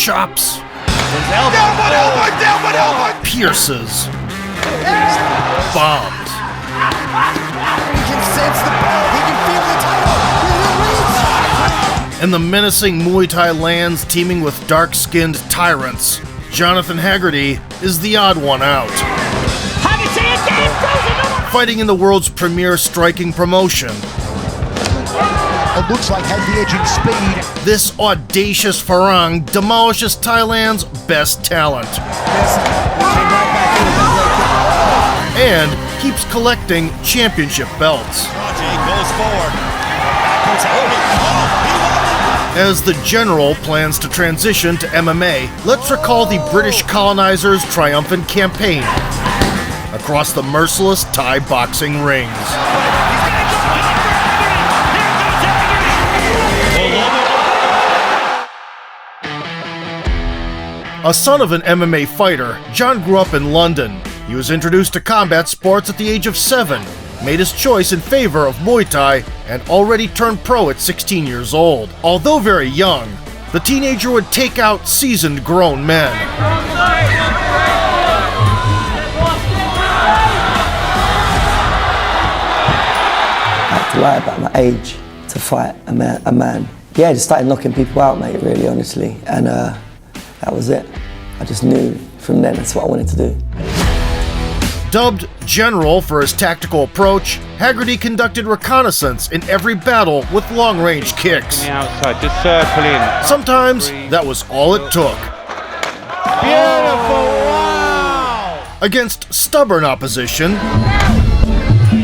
chops, pierces, bombs. He can sense the bell. He can feel the title. And the menacing Muay Thai lands teeming with dark-skinned tyrants. Jonathan Haggerty is the odd one out. Haggerty again, fighting in the world's premier striking promotion. It looks like had the edge in speed. This audacious farang demolishes Thailand's best talent. And keeps collecting championship belts. Goes forward. As the general plans to transition to MMA, let's recall the British colonizers' triumphant campaign across the merciless Thai boxing rings. A son of an MMA fighter, John grew up in London. He was introduced to combat sports at the age of 7, made his choice in favor of Muay Thai, and already turned pro at 16 years old. Although very young, the teenager would take out seasoned grown men. I had to lie about my age to fight a man. Yeah, I just started knocking people out, mate, really, honestly. And that was it. I just knew from then that's what I wanted to do. Dubbed General for his tactical approach, Haggerty conducted reconnaissance in every battle with long-range kicks. On the outside, just circling. Sometimes that was all it took. Beautiful, wow! Against stubborn opposition,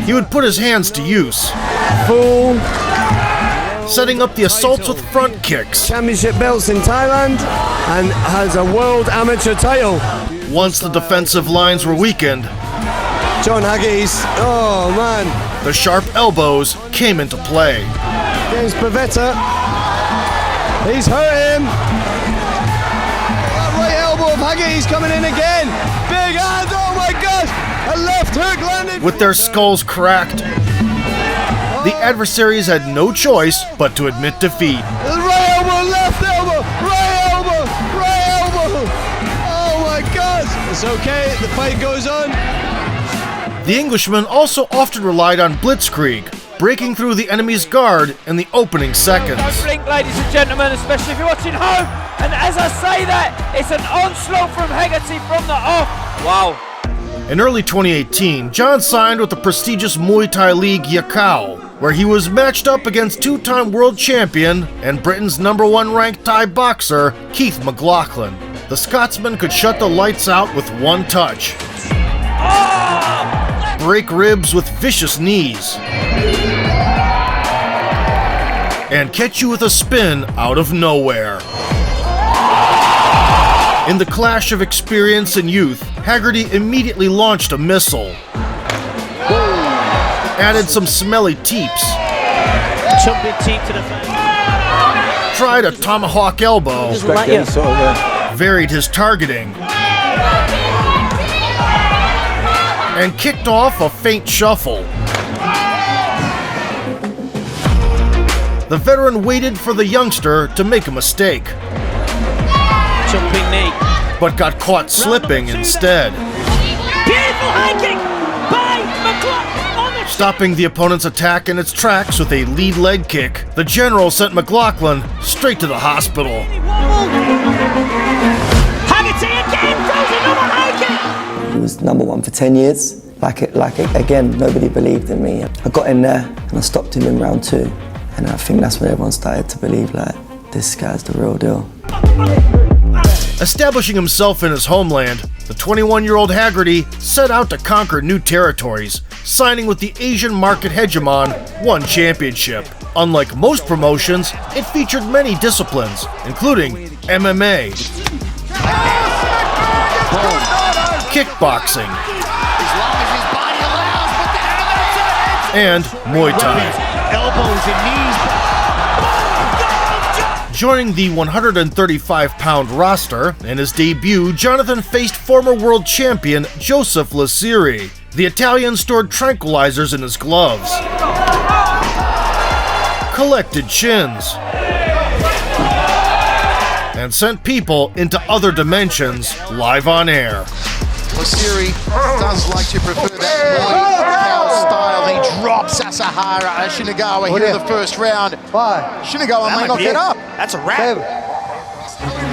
he would put his hands to use, Full setting up the assaults with front kicks. championship belts in Thailand and has a world amateur title. Once the defensive lines were weakened, John Haggerty's, oh man, the sharp elbows came into play. against Pavetta. He's hurt him. That right elbow of Haggerty's coming in again. Big hand, oh my gosh. A left hook landed. With their skulls cracked, the adversaries had no choice but to admit defeat. Right elbow, left elbow, right elbow, right elbow. Oh my gosh. It's okay, the fight goes on. The Englishman also often relied on blitzkrieg, breaking through the enemy's guard in the opening seconds. Don't blink, ladies and gentlemen, especially if you're watching home. And as I say that, it's an onslaught from Haggerty from the off. Wow. In early 2018, John signed with the prestigious Muay Thai league Yakao, where he was matched up against two-time world champion and Britain's #1 ranked Thai boxer, Keith McLaughlin. The Scotsman could shut the lights out with one touch, break ribs with vicious knees, and catch you with a spin out of nowhere. In the clash of experience and youth, Haggerty immediately launched a missile, added some smelly teeps, Jumping teep to the face. tried a tomahawk elbow, Just like you. varied his targeting, and kicked off a feint shuffle. The veteran waited for the youngster to make a mistake, Jumping knee. but got caught slipping instead, Beautiful high kick by McLaughlin on the stopping the opponent's attack in its tracks with a lead leg kick. The general sent McLaughlin straight to the hospital. Haggerty again throws another high kick. He was #1 for 10 years. Again, nobody believed in me. I got in there and I stopped him in round 2. And I think that's when everyone started to believe, like, this guy's the real deal. Establishing himself in his homeland, the 21-year-old Haggerty set out to conquer new territories, signing with the Asian market hegemon One Championship. Unlike most promotions, it featured many disciplines, including MMA, kickboxing, and Muay Thai. Elbows and knees. Joining the 135-pound roster, in his debut, Jonathan faced former world champion Joseph Lasiri. The Italian stored tranquilizers in his gloves, collected chins, and sent people into other dimensions live on air. Lasiri does like to prefer that Muay Thai style. He drops Asahara Shinagawa here in the first round. Shinagawa may not get up. That's a wrap.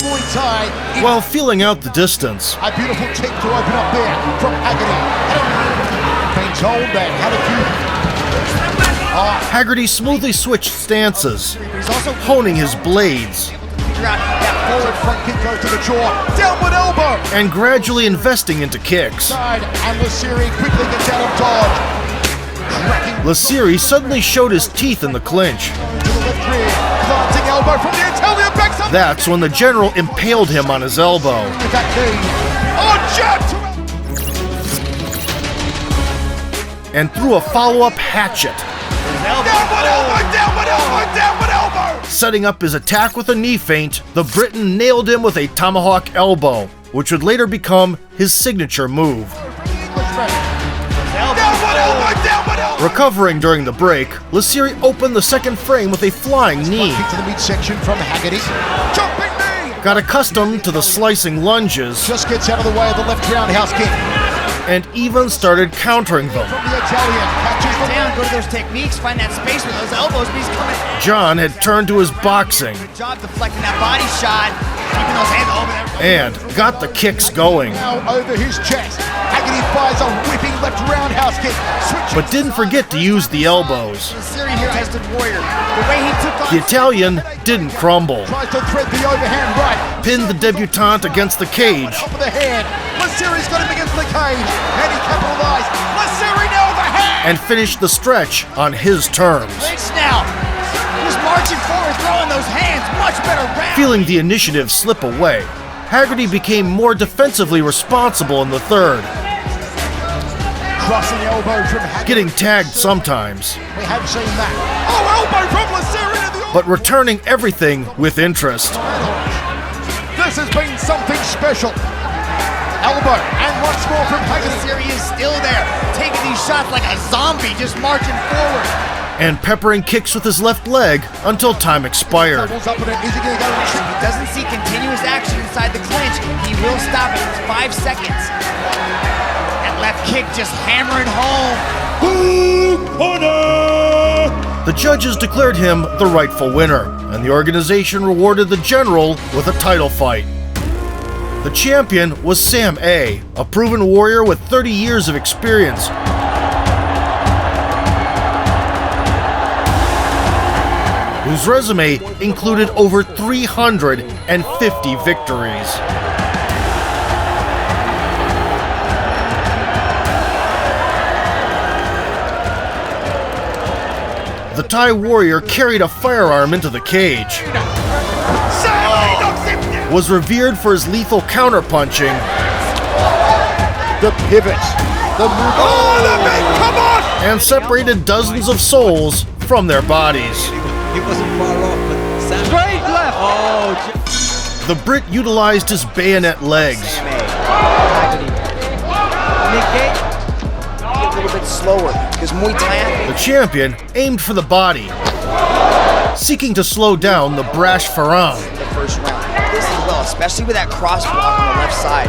Muay Thai. While feeling out the distance, A beautiful kick to open up there from Haggerty. Been told that Haggerty smoothly switched stances, honing his blades, that forward front kick goes to the jaw. Downward elbow. and gradually investing into kicks. Side, and Lasiri quickly gets out of dodge. Cracking Lasiri suddenly showed his teeth in the clinch. to the left rear. Glancing elbow from the Italian backside. That's when the general impaled him on his elbow. With that knee. Oh, jab to And threw a follow-up hatchet, downward elbow, downward elbow, downward elbow. setting up his attack with a knee feint. The Briton nailed him with a tomahawk elbow, which would later become his signature move. Downward elbow, downward elbow. Recovering during the break, Lasiri opened the second frame with a flying knee, Kick to the midsection from Haggerty. Jumping knee. got accustomed to the slicing lunges, Just gets out of the way of the left roundhouse kick and even started countering them. from the Italian. Catches the Down, go to those techniques, find that space with those elbows, but he's coming. John had turned to his boxing Good job deflecting that body shot, keeping those hands over there. and got the kicks going, now over his chest. Haggerty fires a whipping left roundhouse kick. Switches but didn't forget to use the elbows. Lasiri here, tested warrior. The way he took on The Italian didn't crumble, tries to thread the overhand right. pinned the debutante against the cage, Top of the head. Lasiri's got him against the cage. And he capitalized. Lasiri now overhand. and finished the stretch on his terms. Clinch now. Just marching forward, throwing those hands. Much better round. Feeling the initiative slip away, Haggerty became more defensively responsible in the third, Crossing elbow from Haggerty. getting tagged sometimes, We have seen that. Oh, elbow from Lasiri to the but returning everything with interest. This has been something special. Elbow, and once more from Haggerty. Lasiri is still there, taking these shots like a zombie, just marching forward. And peppering kicks with his left leg until time expired. Doubles up in it. Is he going to go? If he doesn't see continuous action inside the clinch, he will stop it. It's 5 seconds. That left kick just hammering home. The judges declared him the rightful winner, and the organization rewarded the general with a title fight. The champion was Sam A., a proven warrior with 30 years of experience. Whose resume included over 350 victories. The Thai warrior carried a firearm into the cage, was revered for his lethal counterpunching, The pivot. The move. Oh, the big come on! and separated dozens of souls from their bodies. He wasn't far off, but Sam. Straight left. Oh, The Brit utilized his bayonet legs, A little bit slower, because Muay Thai. the champion aimed for the body, seeking to slow down the brash farang. The first round. This as well, especially with that cross block on the left side.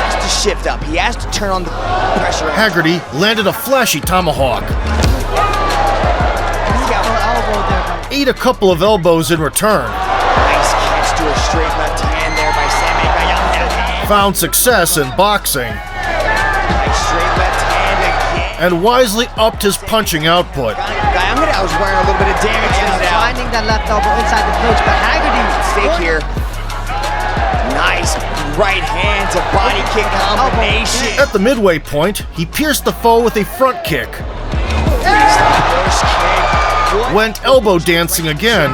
He has to shift up. He has to turn on the pressure. Haggerty landed a flashy tomahawk, ate a couple of elbows in return, Nice catch to a straight left hand there by Sam Agayam. found success in boxing, Nice straight left hand again. and wisely upped his punching output. Gayam was wearing a little bit of damage in it out. Finding that left elbow inside the clinch, but Haggerty Stake here. Nice right hand to body kick combination. At the midway point, he pierced the foe with a front kick, First kick. went elbow dancing again,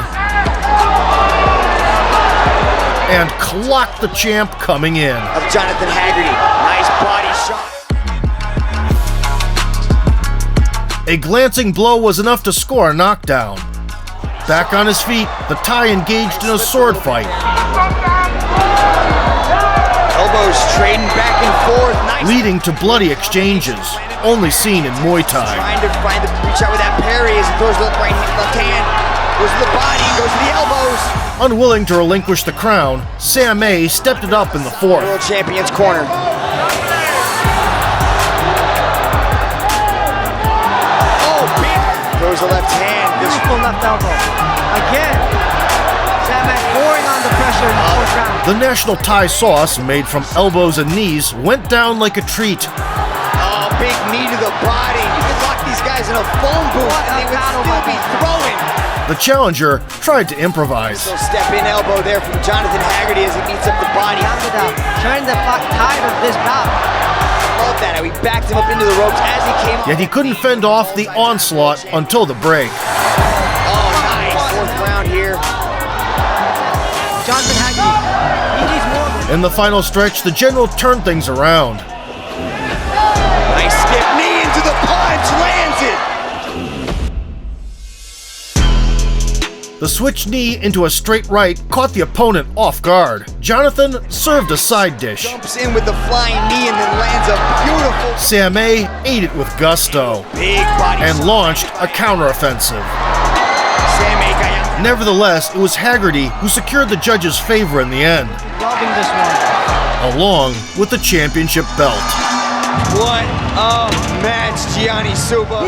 and clocked the champ coming in. Of Jonathan Haggerty. Nice body shot. A glancing blow was enough to score a knockdown. Back on his feet, the Thai engaged in a sword fight, Elbows trading back and forth. Nice. leading to bloody exchanges, only seen in Muay Thai. Trying to find the reach out with that parry as he throws the left hand. Goes to the body, goes to the elbows. Unwilling to relinquish the crown, Sam A stepped it up in the fourth. World champion's corner. Oh, big. Throws the left hand. Beautiful left elbow. Again. Samak pouring on the pressure in the fourth round. The national Thai sauce, made from elbows and knees, went down like a treat. Oh, big knee to the body. You could lock these guys in a phone booth and they would still be throwing. The challenger tried to improvise. So step in elbow there from Jonathan Haggerty as he beats up the body. Turn the tide of this bout. Love that, how he backed him up into the ropes as he came up. Yet he couldn't fend off the onslaught until the break. Oh, nice. Fourth round here. Jonathan Haggerty. He needs more. In the final stretch, the general turned things around. Nice skip knee into the punch, lands it. The switch knee into a straight right caught the opponent off guard. Jonathan served a side dish. Jumps in with the flying knee and then lands a beautiful Sam A ate it with gusto big body. and launched a counteroffensive. Sam A. Nevertheless, it was Haggerty who secured the judges' favor in the end, Loving this one. along with the championship belt. What a match, Gianni Suba.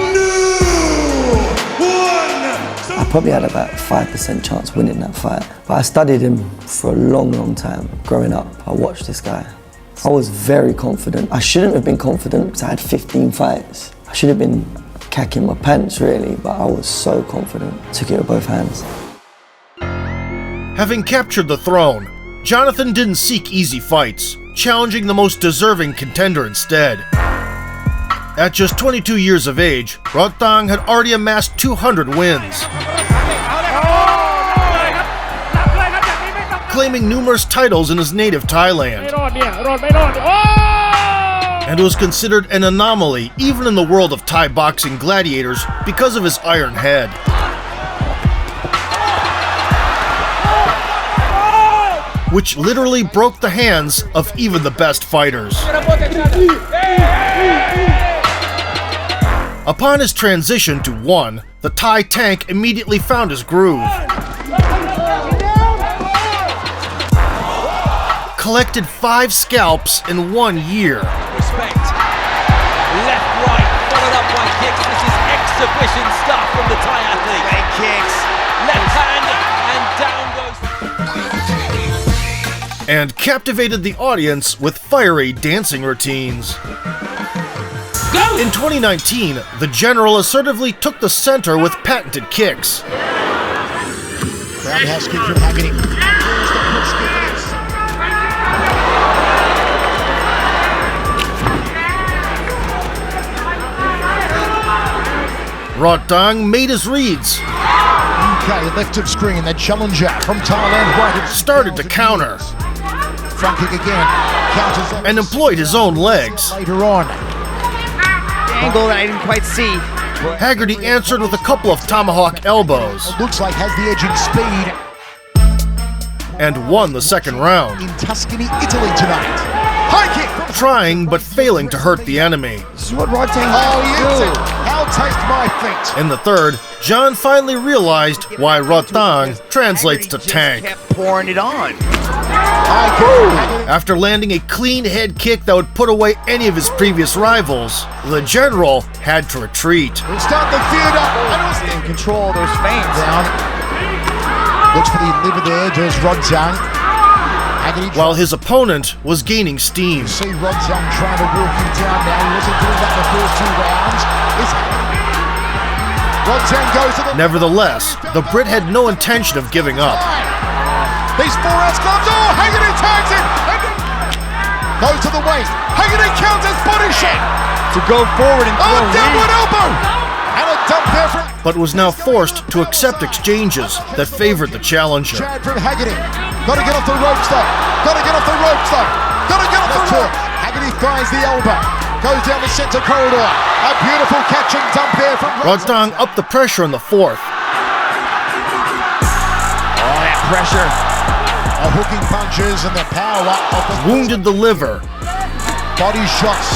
I probably had about 5% chance winning that fight. But I studied him for a long, long time. Growing up, I watched this guy. I was very confident. I shouldn't have been confident because I had 15 fights. I should have been cacking my pants, really, but I was so confident. Took it with both hands. Having captured the throne, Jonathan didn't seek easy fights, challenging the most deserving contender instead. At just 22 years of age, Rodtang had already amassed 200 wins, claiming numerous titles in his native Thailand, and was considered an anomaly even in the world of Thai boxing gladiators because of his iron head. Which literally broke the hands of even the best fighters. Upon his transition to one, the Thai tank immediately found his groove. Collected 5 scalps in 1 year. Respect. Left, right, followed up by kicks. This is exhibition stuff from the Thai athlete. Leg kicks. Left hand and down goes. And captivated the audience with fiery dancing routines. In 2019, the general assertively took the center with patented kicks. Roundhouse kick from Haggerty. Rodtang made his reads. Okay, left of screen, the challenger from Thailand right Started to counter. Front kick again. Counters And employed his own legs. later on. Angle that I didn't quite see. Haggerty answered with a couple of tomahawk elbows Looks like has the edge in speed and won the second round, in Tuscany, Italy tonight. High kick from trying but failing to hurt the enemy. This is what Rodtang Oh, he hits do. it. I'll take my feet. In the third, John finally realized why Rodtang translates to Just tank. kept pouring it on. High kick from Haggerty. After landing a clean head kick that would put away any of his previous rivals, the general had to retreat. We'll start the theater. And In control of those feints. down. Looks for the liver there. Does Rodtang. Haggerty. While his opponent was gaining steam. See Rodtang trying to walk him down now. He wasn't doing that the first 2 rounds. Rodtang goes to the Nevertheless, the Brit had no intention of giving up. These 4 rounds gloves. Oh, Haggerty tags it. Goes to the waist. Haggerty counters body shot. To go forward and Oh, throw downward elbow. And a dump there from But was now forced to accept exchanges that favored the challenger. Chad from Haggerty. Got to get off the ropes though. Got to get off the ropes though. Got to get off the ropes. Haggerty finds the elbow. Goes down the center corridor. A beautiful catch and dump there from Rodtang upped the pressure in the fourth. Oh, that pressure. Hooking punches and the power of the Wounded the liver. body shots.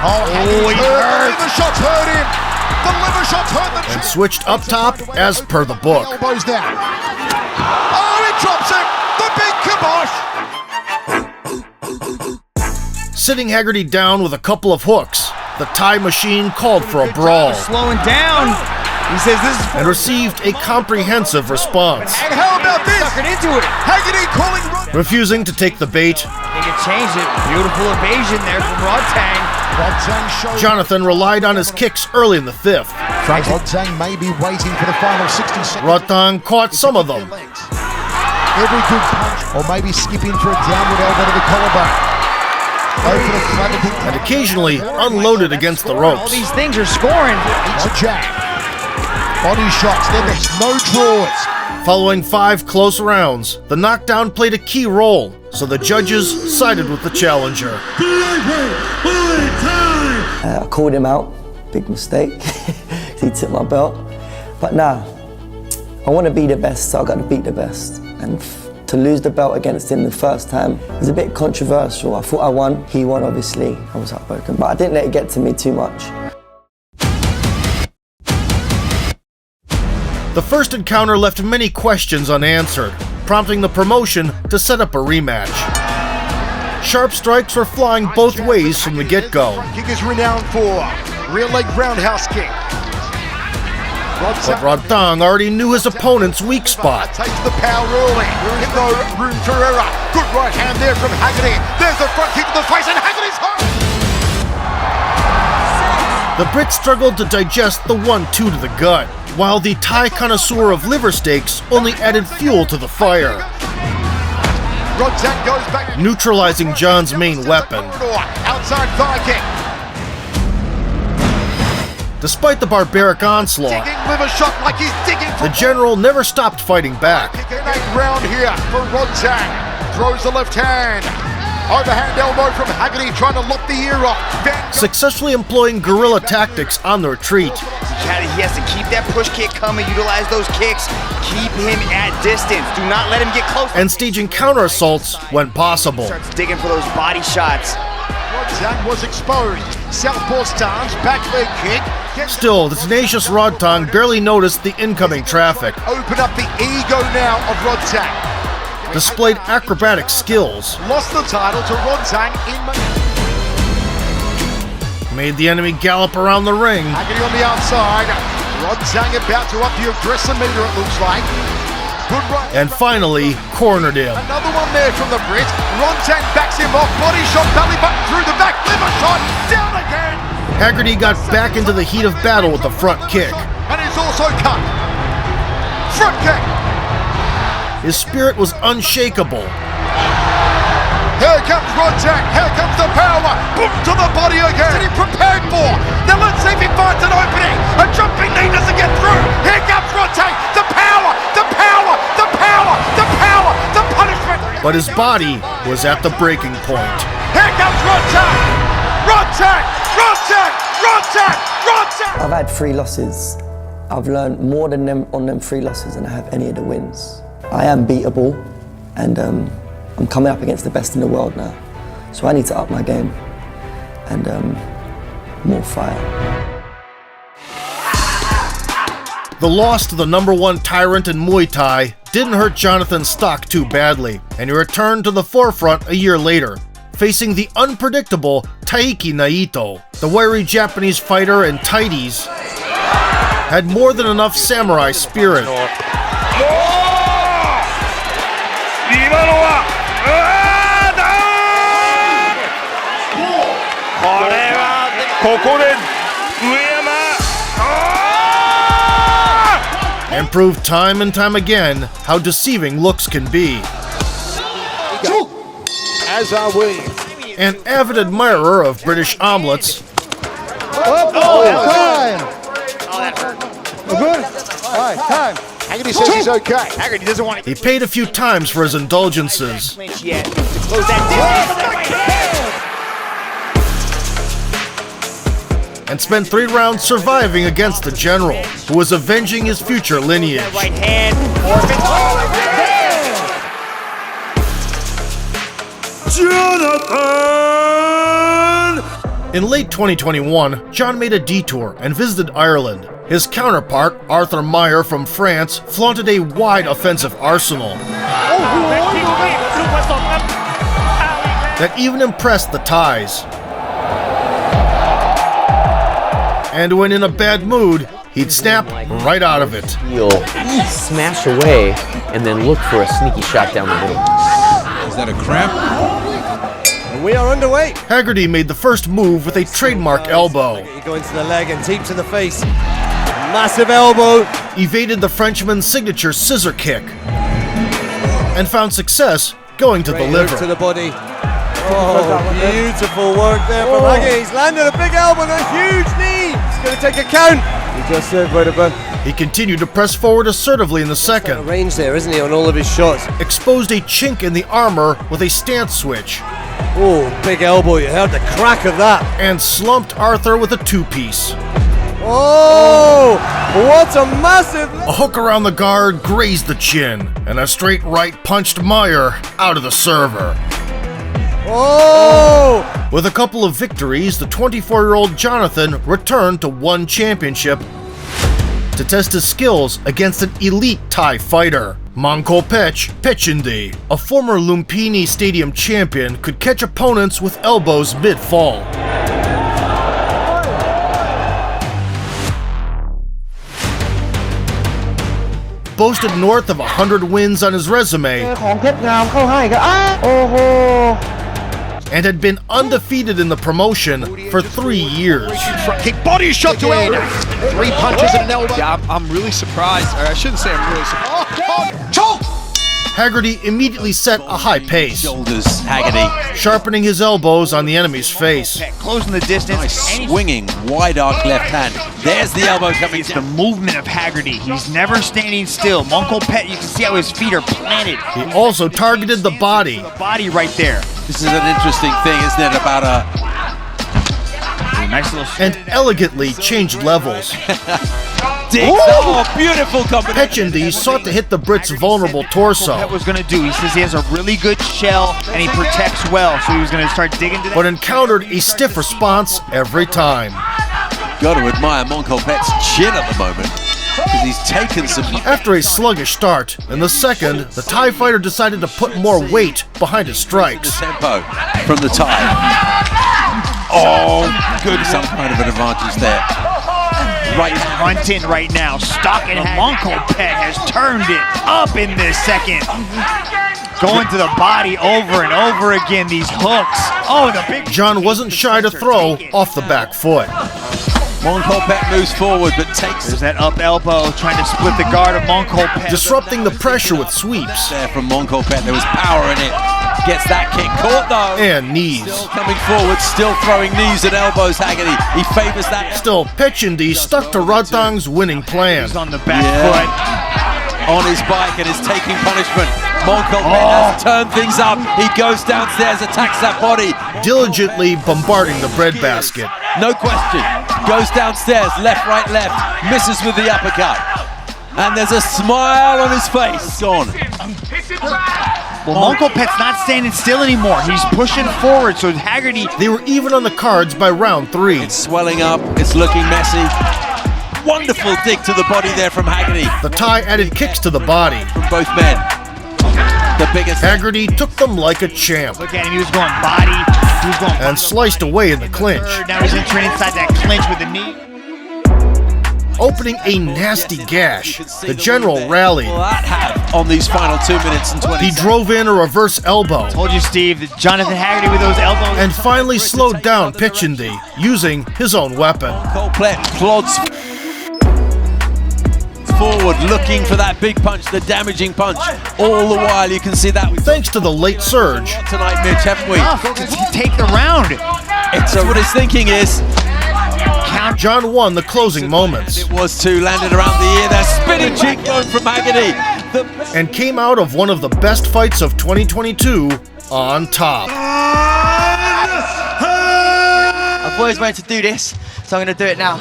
Oh, Haggerty's he's hurt. hurt. The shots hurt him. The liver shots hurt the and switched up top as per the book. elbows now. Oh, he drops it! The big kibosh! Sitting Haggerty down with a couple of hooks, the Thai machine called for a brawl Slowing down. He says this is and received a comprehensive response. And how about this? suckered into it. Haggerty calling Refusing to take the bait, I think it changed it. Beautiful evasion there from Rodtang. Rodtang shows. Jonathan relied on his kicks early in the fifth. Rodtang may be waiting for the final 60 seconds. Rodtang caught some of them, Every good punch, or maybe skipping for a downward elbow to the collarbone. Over the clavicle. and occasionally unloaded against the All ropes. these things are scoring. A jab. Body shots, then there's no draws. Following 5 close rounds, the knockdown played a key role, so the judges sided with the challenger. I called him out, big mistake. He took my belt. But nah, I want to be the best, so I got to beat the best. And to lose the belt against him the first time was a bit controversial. I thought I won, he won obviously. I was heartbroken, but I didn't let it get to me too much. The first encounter left many questions unanswered, prompting the promotion to set up a rematch. Sharp strikes were flying both ways from the get-go, Kick is renowned for rear leg roundhouse kick. but Rodtang already knew his opponent's weak spot. Takes the power early. There is no room for error. Good right hand there from Haggerty. There's the front kick to the face, and Haggerty's home. The Brit struggled to digest the 1-2 to the gut, while the Thai connoisseur of liver steaks only added fuel to the fire, Rodtang goes back. neutralizing John's main weapon. Outside thigh kick. Despite the barbaric onslaught, Digging liver shot like he's digging for the general never stopped fighting back, Kick an 8 round here for Rodtang. Throws the left hand. Overhand elbow from Haggerty trying to lock the ear off. successfully employing guerrilla tactics on the retreat. He has to keep that push kick coming, utilize those kicks, keep him at distance. Do not let him get close. And staging counter-assaults when possible. Starts digging for those body shots. Rodtang was exposed. Southpaw stance, back leg kick. Still, the tenacious Rodtang barely noticed the incoming traffic, Open up the ego now of Rodtang. displayed acrobatic skills, Lost the title to Rodtang in made the enemy gallop around the ring, Haggerty on the outside. Rodtang about to up the aggressor meter, it looks like. Good right. and finally cornered him. Another one there from the Brit. Rodtang backs him off. Body shot, belly button through the back. Liver shot. Down again. Haggerty got back into the heat of battle with the front kick. And he's also cut. Front kick. His spirit was unshakable, Here comes Rodtang. Here comes the power. Boom to the body again. That he prepared for. Now let's see if he finds an opening. A jumping knee doesn't get through. Here comes Rodtang. The power. The power. The power. The power. The punishment. but his body was at the breaking point. Here comes Rodtang. Rodtang. Rodtang. Rodtang. Rodtang. I've had 3 losses. I've learned more than them on them 3 losses than I have any of the wins. I am beatable, and I'm coming up against the best in the world now. So I need to up my game and more fire. The loss to the #1 tyrant in Muay Thai didn't hurt Jonathan's stock too badly, and he returned to the forefront a year later, facing the unpredictable Taiki Naito. The wiry Japanese fighter in tighties had more than enough samurai spirit. And proved time and time again how deceiving looks can be. As are we. An avid admirer of British omelets, Haggerty says he's okay. Haggerty doesn't want to he paid a few times for his indulgences, clinch yet. To close that distance. and spent 3 rounds surviving against the general, who was avenging his future lineage. Right hand. Orphan. In late 2021, John made a detour and visited Ireland. His counterpart, Arthur Meyer from France, flaunted a wide offensive arsenal that even impressed the Thais. And when in a bad mood, he'd snap right out of it. He'll smash away and then look for a sneaky shot down the middle. Is that a cramp? We are underway. Haggerty made the first move with a trademark elbow. Going to the leg and deep to the face. Massive elbow. Evaded the Frenchman's signature scissor kick and found success going to the liver. To the body. Oh, beautiful work there from Haggerty. He's landed a big elbow and a huge knee. He's going to take a count. He just said right about. He continued to press forward assertively in the second. Range there, isn't he, on all of his shots? Exposed a chink in the armor with a stance switch. Oh, big elbow. You heard the crack of that. And slumped Arthur with a two-piece. Oh, what a massive... A hook around the guard grazed the chin, and a straight right punched Meyer out of the server. Oh! With a couple of victories, the 24-year-old Jonathan returned to one championship to test his skills against an elite Thai fighter. Mongkolpech Pechindi, a former Lumpini Stadium champion, could catch opponents with elbows mid-fall. Boasted north of 100 wins on his resume and had been undefeated in the promotion for 3 years. Kick body shot to elbow. 3 punches and an elbow. Yeah, I'm really surprised. Or I shouldn't say I'm really surprised. Choke! Haggerty immediately set a high pace, Shoulders, Haggerty. sharpening his elbows on the enemy's face. Closing the distance. Nice swinging, wide arc left hand. There's the elbow coming It's the down. movement of Haggerty. He's never standing still. Mongkolpech, you can see how his feet are planted. He also targeted the body. The body right there. This is an interesting thing, isn't it? About a Nice little and elegantly changed levels. dig. Oh, beautiful combination. Pechindi sought to hit the Brit's vulnerable torso, What was going to do? He says he has a really good shell and he protects well, so he was going to start digging to that. but encountered a stiff response every time. Got to admire Mongkolpech's chin at the moment, because he's taken some. After a sluggish start, in the second, the Thai fighter decided to put more weight behind his strikes. Tempo from the Thai. Oh, good. Some kind of an advantage there. Right hunting right now, stalking Mongkolpech has turned it up in this second. Going to the body over and over again, these hooks. Oh, the big... John wasn't shy to throw off the back foot. Mongkolpech moves forward, but takes There's that up elbow, trying to split the guard of Mongkolpech. Disrupting the pressure with sweeps there from Mongkolpech. There was power in it. Gets that kick caught though. and knees. Still coming forward, still throwing knees and elbows, Haggerty. He favors that. Still, Pechindi stuck to Ratang's winning plan. He's on the back foot. On his bike and is taking punishment. Mongkolpech has turned things up. He goes downstairs, attacks that body. Diligently bombarding the breadbasket. No question. Goes downstairs, left, right, left. Misses with the uppercut. And there's a smile on his face. It's gone. Well, Mongkolpech's not standing still anymore. He's pushing forward, so Haggerty... They were even on the cards by round 3. It's swelling up. It's looking messy. Wonderful dig to the body there from Haggerty. The Thai added kicks to the body. From both men. The biggest. Haggerty took them like a champ Look at him, he was going body. He was going and sliced away in the clinch, Now he's entering inside that clinch with the knee. opening a nasty gash. The general rallied. Will that have on these final 2 minutes and 20 He drove in a reverse elbow Told you, Steve, that Jonathan Haggerty with those elbows. and finally slowed down Pechindi using his own weapon. Mongkolpech plods forward, looking for that big punch, the damaging punch. All the while, you can see that. Thanks to the late surge, Tonight, Mitch, haven't we? To take the round. It's what his thinking is. John won the closing moments It was two, landed around the ear. That spinning cheekbone from Haggerty. and came out of one of the best fights of 2022 on top. I've always wanted to do this, so I'm going to do it now.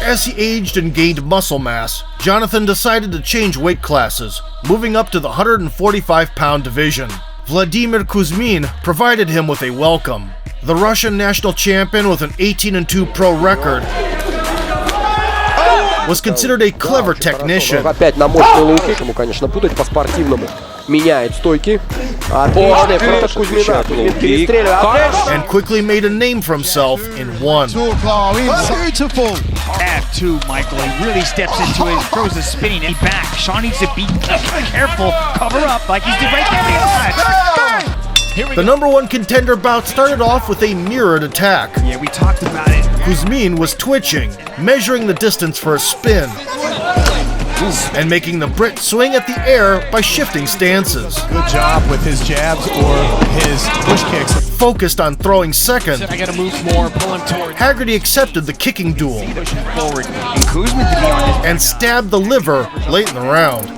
As he aged and gained muscle mass, Jonathan decided to change weight classes, moving up to the 145-pound division. Vladimir Kuzmin provided him with a welcome. The Russian national champion with an 18-2 pro record was considered a clever technician and quickly made a name for himself in one. Beautiful. F2, Michael. He really steps into it, throws a spinning knee back. Sean needs to be careful, cover up like he's right there. The number one contender bout started off with a mirrored attack. Yeah, we talked about it. Kuzmin was twitching, measuring the distance for a spin, and making the Brit swing at the air by shifting stances. Good job with his jabs or his push kicks. Focused on throwing second, I gotta move more, pull him toward. Haggerty accepted the kicking duel Pushing forward. And Kuzmin to be on his and stabbed the liver late in the round.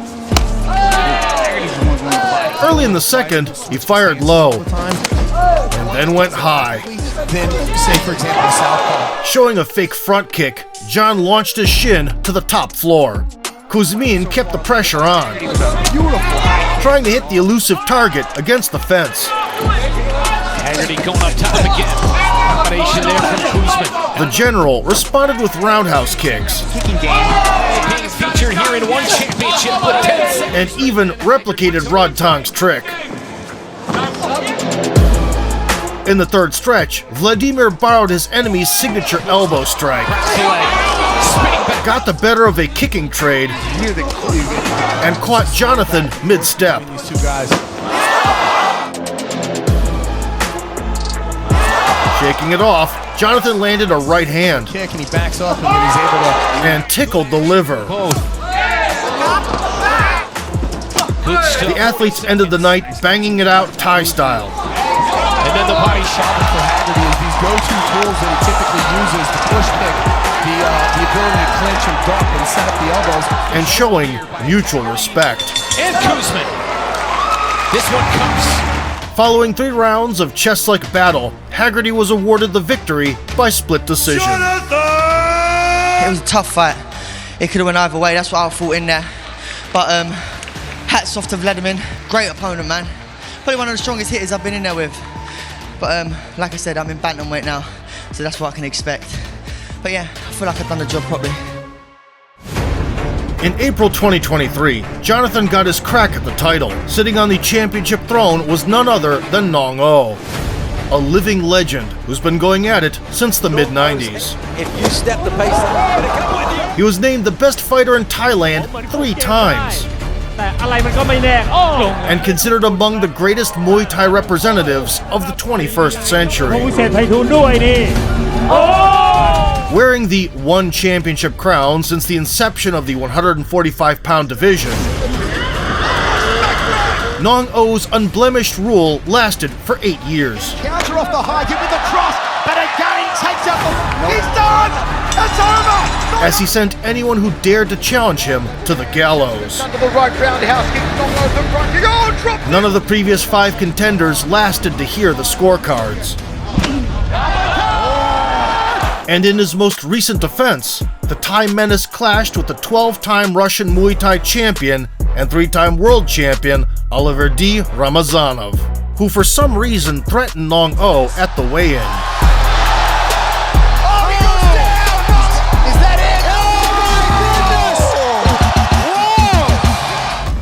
Early in the second, he fired low and then went high. Then, say for example, southpaw. Showing a fake front kick, John launched his shin to the top floor. Kuzmin kept the pressure on, trying to hit the elusive target against the fence. Haggerty going up top again. Combination there from Kuzmin. The general responded with roundhouse kicks kicking game. Being featured here in one championship with 10 seconds. and even replicated Rod Tong's trick. In the third stretch, Vladimir borrowed his enemy's signature elbow strike, got the better of a kicking trade, and caught Jonathan mid-step. These two guys. Shaking it off, Jonathan landed a right hand Kick and he backs up and then he's able to. and tickled the liver. The athletes ended the night banging it out Thai style, And then the body shot. For Haggerty is these go-to tools that he typically uses: the push kick, the ability to clinch and duck and set up the elbows. and showing mutual respect. And Kuzmin. This one comes. Following 3 rounds of chess-like battle, Haggerty was awarded the victory by split decision. It was a tough fight. It could have went either way. That's what I thought in there. But hats off to Vladimir. Great opponent, man. Probably one of the strongest hitters I've been in there with. But like I said, I'm in bantamweight now, so that's what I can expect. But yeah, I feel like I've done the job properly. In April 2023, Jonathan got his crack at the title. Sitting on the championship throne was none other than Nong O, a living legend who's been going at it since the mid-90s. If you step the pace, let it come with you. He was named the best fighter in Thailand 3 times and considered among the greatest Muay Thai representatives of the 21st century. Wearing the one championship crown since the inception of the 145-pound division, Nong O's unblemished rule lasted for 8 years. Counter off the high kick with the cross, but again takes out the... He's done! It's over! As he sent anyone who dared to challenge him to the gallows. Under the right roundhouse kick, Nong O's the front kick. Oh, drop! None of the previous 5 contenders lasted to hear the scorecards. And in his most recent defense, the Thai menace clashed with the 12-time Russian Muay Thai champion and 3-time world champion Oliver D. Ramazanov, who for some reason threatened Nong O at the weigh-in. Oh, he goes down! Is that it? Oh, my goodness!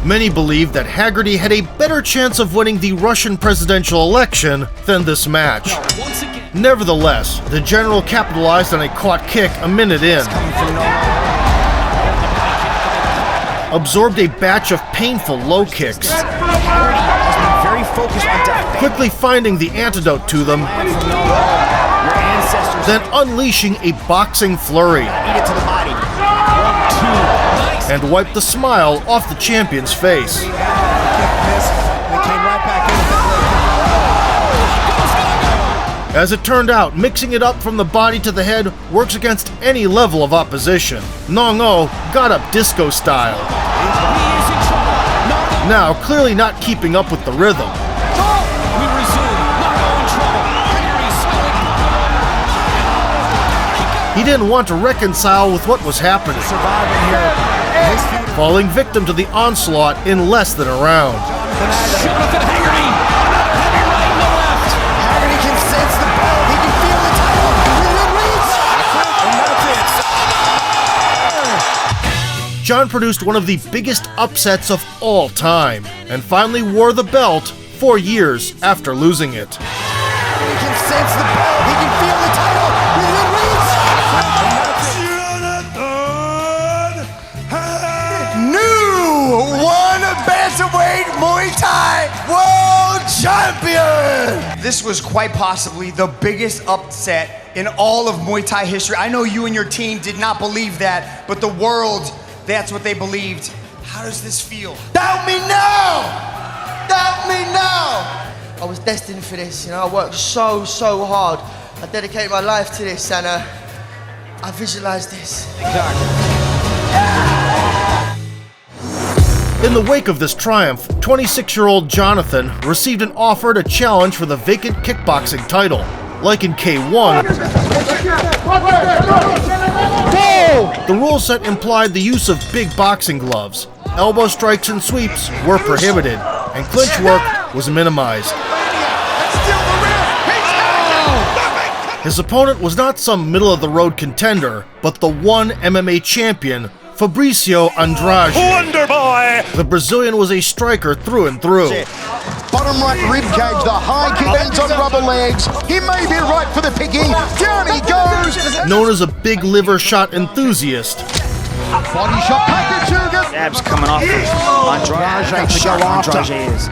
Whoa! Many believe that Haggerty had a better chance of winning the Russian presidential election than this match. Nevertheless, the general capitalized on a caught kick a minute in, absorbed a batch of painful low kicks, quickly finding the antidote to them, then unleashing a boxing flurry, and wiped the smile off the champion's face. As it turned out, mixing it up from the body to the head works against any level of opposition. Nong O got up disco style, now clearly not keeping up with the rhythm. He didn't want to reconcile with what was happening. falling victim to the onslaught in less than a round. Jonathan Haggerty. Heavy right and the left. Haggerty can sense the bell. He can feel the title. And that's it. John produced one of the biggest upsets of all time and finally wore the belt 4 years after losing it. He can sense the bell. He can feel the title. Within reach. New one bantamweight Muay Thai world champion. This was quite possibly the biggest upset in all of Muay Thai history. I know you and your team did not believe that, but the world, that's what they believed. How does this feel? Doubt me now. Doubt me now. I was destined for this, you know. I worked so hard. I dedicated my life to this, and I visualized this. In the wake of this triumph, 26-year-old Jonathan received an offer to challenge for the vacant kickboxing title. Like in K1, the rule set implied the use of big boxing gloves. Elbow strikes and sweeps were prohibited, and clinch work was minimized. His opponent was not some middle-of-the-road contender, but the one MMA champion, Fabricio Andrade. Wonder Boy. The Brazilian was a striker through and through. Bottom right rib cage, the high kick ends on rubber legs. He may be right for the picking. Down he goes. Known as a big liver shot enthusiast, Body shot package. Jabs coming off of Andrade. To go after. Andrade is.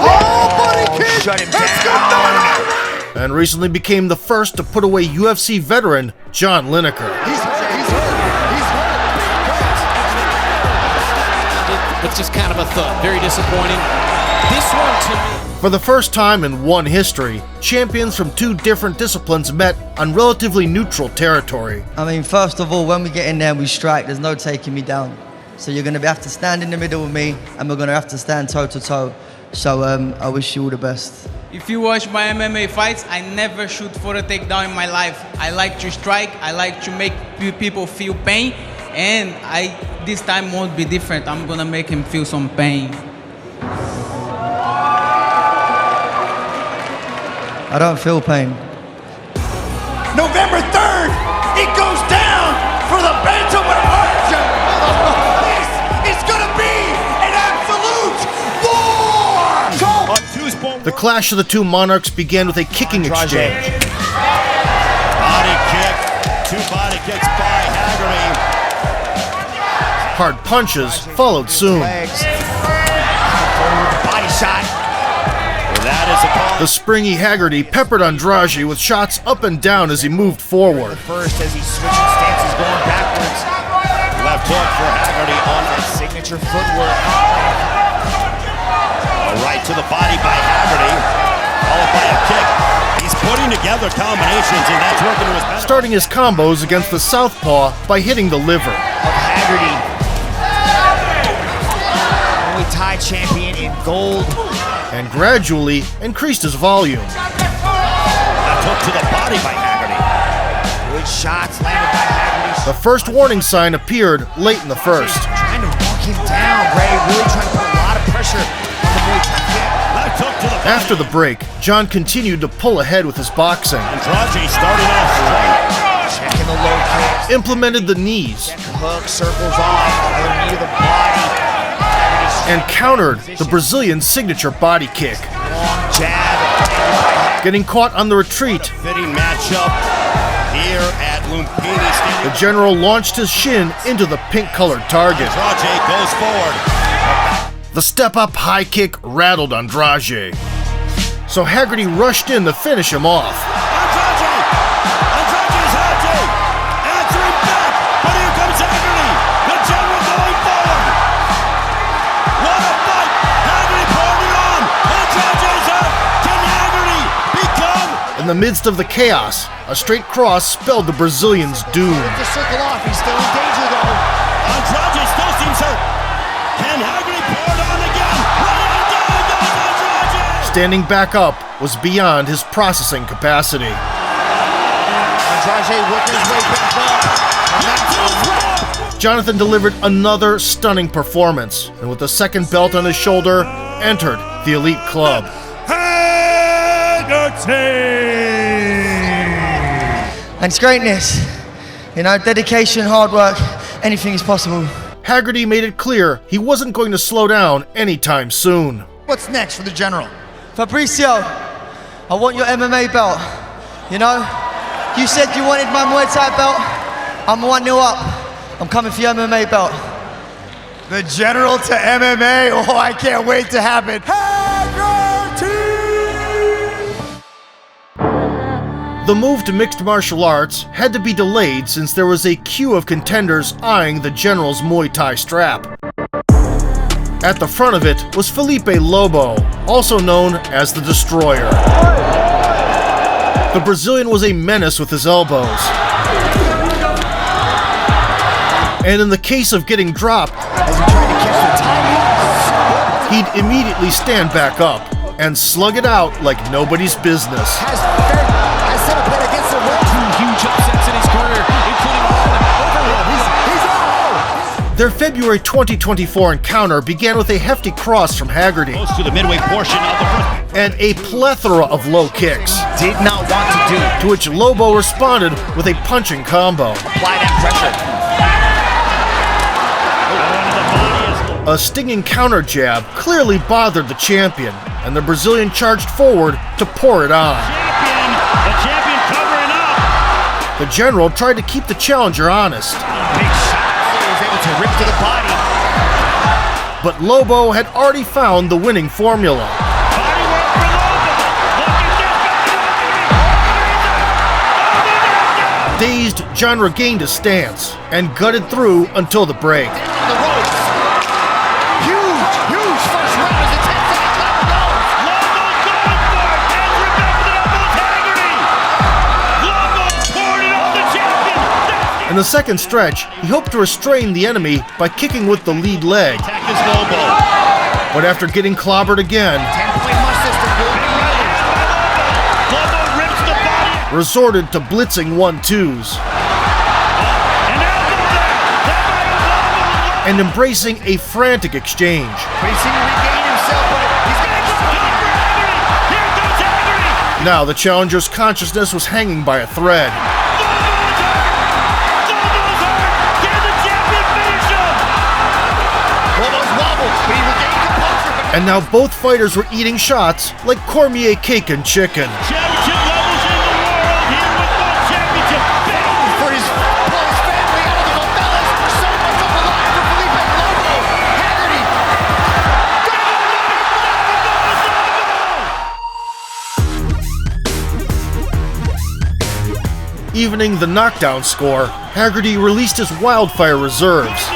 Oh, body kick. Shut him It's down. good. and recently became the first to put away UFC veteran John Lineker. He's hurt. It's just kind of a thud. Very disappointing. This one to me. For the first time in one history, champions from two different disciplines met on relatively neutral territory. I mean, first of all, when we get in there and we strike, there's no taking me down. So you're going to have to stand in the middle with me, and we're going to have to stand toe-to-toe. So I wish you all the best. If you watch my MMA fights, I never shoot for a takedown in my life. I like to strike, I like to make people feel pain, and this time won't be different. I'm gonna make him feel some pain. I don't feel pain. November 3rd, it goes down for the bantamweight origin. This is gonna be an absolute war. The clash of the two monarchs began with a kicking exchange. Body kick, two body kicks by Haggerty. Hard punches followed soon. Legs. Body shot. That is a ball. The springy Haggerty peppered Andrade with shots up and down as he moved forward. First, as he's switching stances, going backwards. Left hook for Haggerty on That signature footwork. a right to the body by Haggerty, followed by a kick. He's putting together combinations, and that's working to his benefit. Starting his combos against the southpaw by hitting the liver. Of Haggerty. Muay Thai champion in gold. And gradually increased his volume. Left hook to the body by Haggerty. Good shots landed by Haggerty. The first warning sign appeared late in the first. Trying to walk him down, Ray. Really trying to put a lot of pressure on the Muay Thai kick. Left hook to the body. After the break, John continued to pull ahead with his boxing. Andrade starting off straight. Checking the low kicks. Implemented the knees Hook circles off. Another knee to the body. and countered the Brazilian signature body kick. Long jab. Getting caught on the retreat, Fitting matchup here at Lumpini Stadium. the general launched his shin into the pink-colored target. Andrade goes forward. The step-up high kick rattled Andrade. So Haggerty rushed in to finish him off. Andrade's Haggerty. Answering back, but here comes Haggerty. The general going forward. What a fight. Haggerty poured it on. Andrade's up. Can Haggerty become? In the midst of the chaos, a straight cross spelled the Brazilian's doom. To circle off. He's still in danger though. Andrade still seems hurt. Can Haggerty pour it on again? Down goes Andrade. Standing back up was beyond his processing capacity. Andrade working his way back up. And that's Jonathan delivered another stunning performance, and with the second belt on his shoulder, entered the elite club. Haggerty! And it's greatness. You know, dedication, hard work, anything is possible. Haggerty made it clear he wasn't going to slow down anytime soon. What's next for the General? Fabricio, I want your MMA belt. You know, you said you wanted my Muay Thai belt. I'm 1-0 up. I'm coming for your MMA belt. The General to MMA? Oh, I can't wait to have it. The move to mixed martial arts had to be delayed since there was a queue of contenders eyeing the General's Muay Thai strap. At the front of it was Felipe Lobo, also known as the Destroyer. The Brazilian was a menace with his elbows. And in the case of getting dropped, he'd immediately stand back up and slug it out like nobody's business. Their February 2024 encounter began with a hefty cross from Haggerty. Close to the midway portion of the first. And a plethora of low kicks. Did not want to do. To which Lobo responded with a punching combo. Apply that pressure. A stinging counter jab clearly bothered the champion, and the Brazilian charged forward to pour it on. The champion covering up. The General tried to keep the challenger honest. Big shot. To rip to the body. But Lobo had already found the winning formula. Dazed, John regained his stance and gutted through until the break. Huge first round as the 10-second clock goes. Lobo's going for it, and remember that was Haggerty. Lobo poured it on the champion. In the second stretch, he hoped to restrain the enemy by kicking with the lead leg. But after getting clobbered again, resorted to blitzing 1-2s and embracing a frantic exchange. Now the challenger's consciousness was hanging by a thread. And now both fighters were eating shots like Cormier cake and chicken. Championship levels in the world here with one championship. For his family out of the favelas. So much on the line for Felipe Lobo. Haggerty! Evening the knockdown score, Haggerty released his wildfire reserves.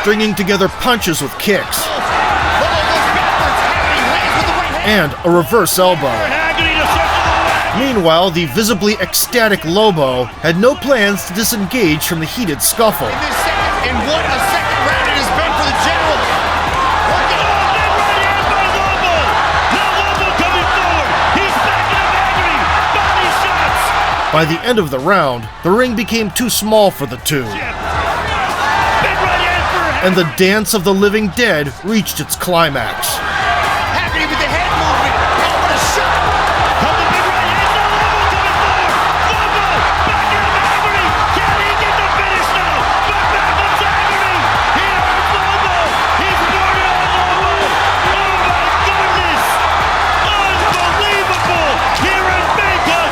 Stringing together punches with kicks and a reverse elbow. Meanwhile, the visibly ecstatic Lobo had no plans to disengage from the heated scuffle. And what a second round it has been for the General. By the end of the round, the ring became too small for the two. And the dance of the living dead reached its climax. Haggerty with the head movement. Oh, what a shot! Come the big right hand. Lobo coming forward. Lobo back into Haggerty. Can he get the finish now? But back comes Haggerty. Here comes Lobo. He's boarded on Lobo. Oh my goodness! Unbelievable! Here in Vegas.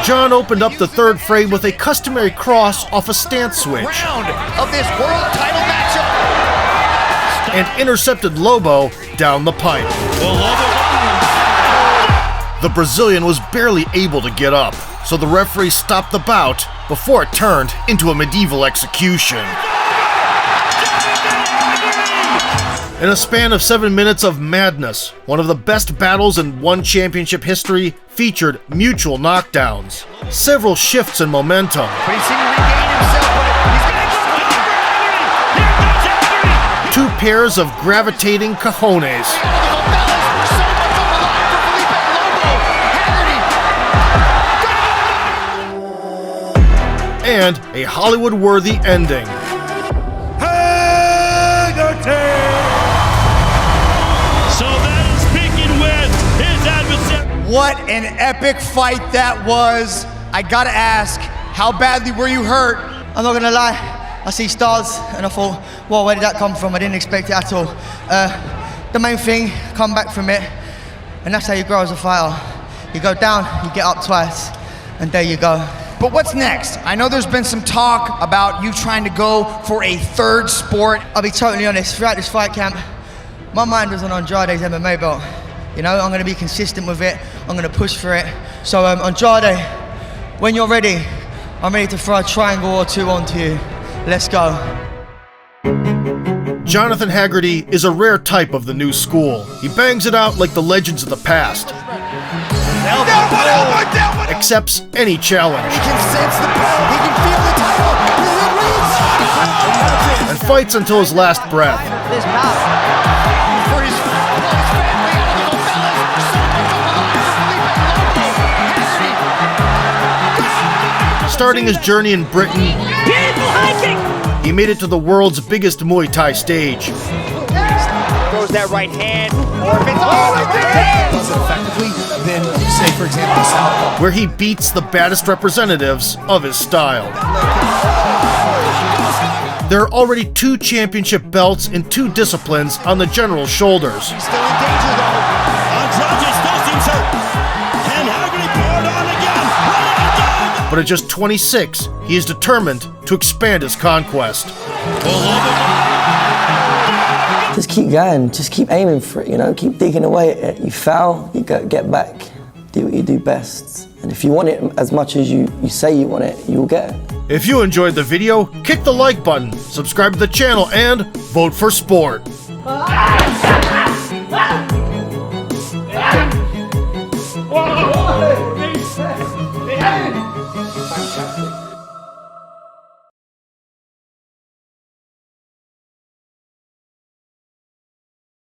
John opened up the third frame with a customary cross off a stance switch. Round of this world title matchup. And intercepted Lobo down the pipe. The Brazilian was barely able to get up, so the referee stopped the bout before it turned into a medieval execution. In a span of 7 minutes of madness, one of the best battles in one championship history featured mutual knockdowns, several shifts in momentum, two pairs of gravitating cojones, and a Hollywood-worthy ending. Haggerty! So that is speaking with his adversary. What an epic fight that was. I gotta ask, how badly were you hurt? I'm not gonna lie, I see stars and I thought, well, where did that come from? I didn't expect it at all. The main thing, come back from it, and that's how you grow as a fighter. You go down, you get up twice, and there you go. But what's next? I know there's been some talk about you trying to go for a third sport. I'll be totally honest, throughout this fight camp, my mind was on Andrade's MMA belt. You know, I'm gonna be consistent with it, I'm gonna push for it. So Andrade, when you're ready, I'm ready to throw a triangle or two onto you. Let's go. Jonathan Haggerty is a rare type of the new school. He bangs it out like the legends of the past. Accepts any challenge. He can sense the power. He can feel the title. And fights until his last breath. There's power. For his Starting his journey in Britain, he made it to the world's biggest Muay Thai stage. Throws that right hand. does it effectively, then say, for example, southpaw. Where he beats the baddest representatives of his style. There are already 2 championship belts in 2 disciplines on the general's shoulders. He's still in danger though. Andrade still seems hurt. Can Haggerty pour it on again? But at just 26, he is determined to expand his conquest. Just keep going, just keep aiming for it, you know, keep digging away at it. You foul, you get back, do what you do best. And if you want it as much as you say you want it, you'll get it. If you enjoyed the video, kick the like button, subscribe to the channel, and vote for sport. Whoa!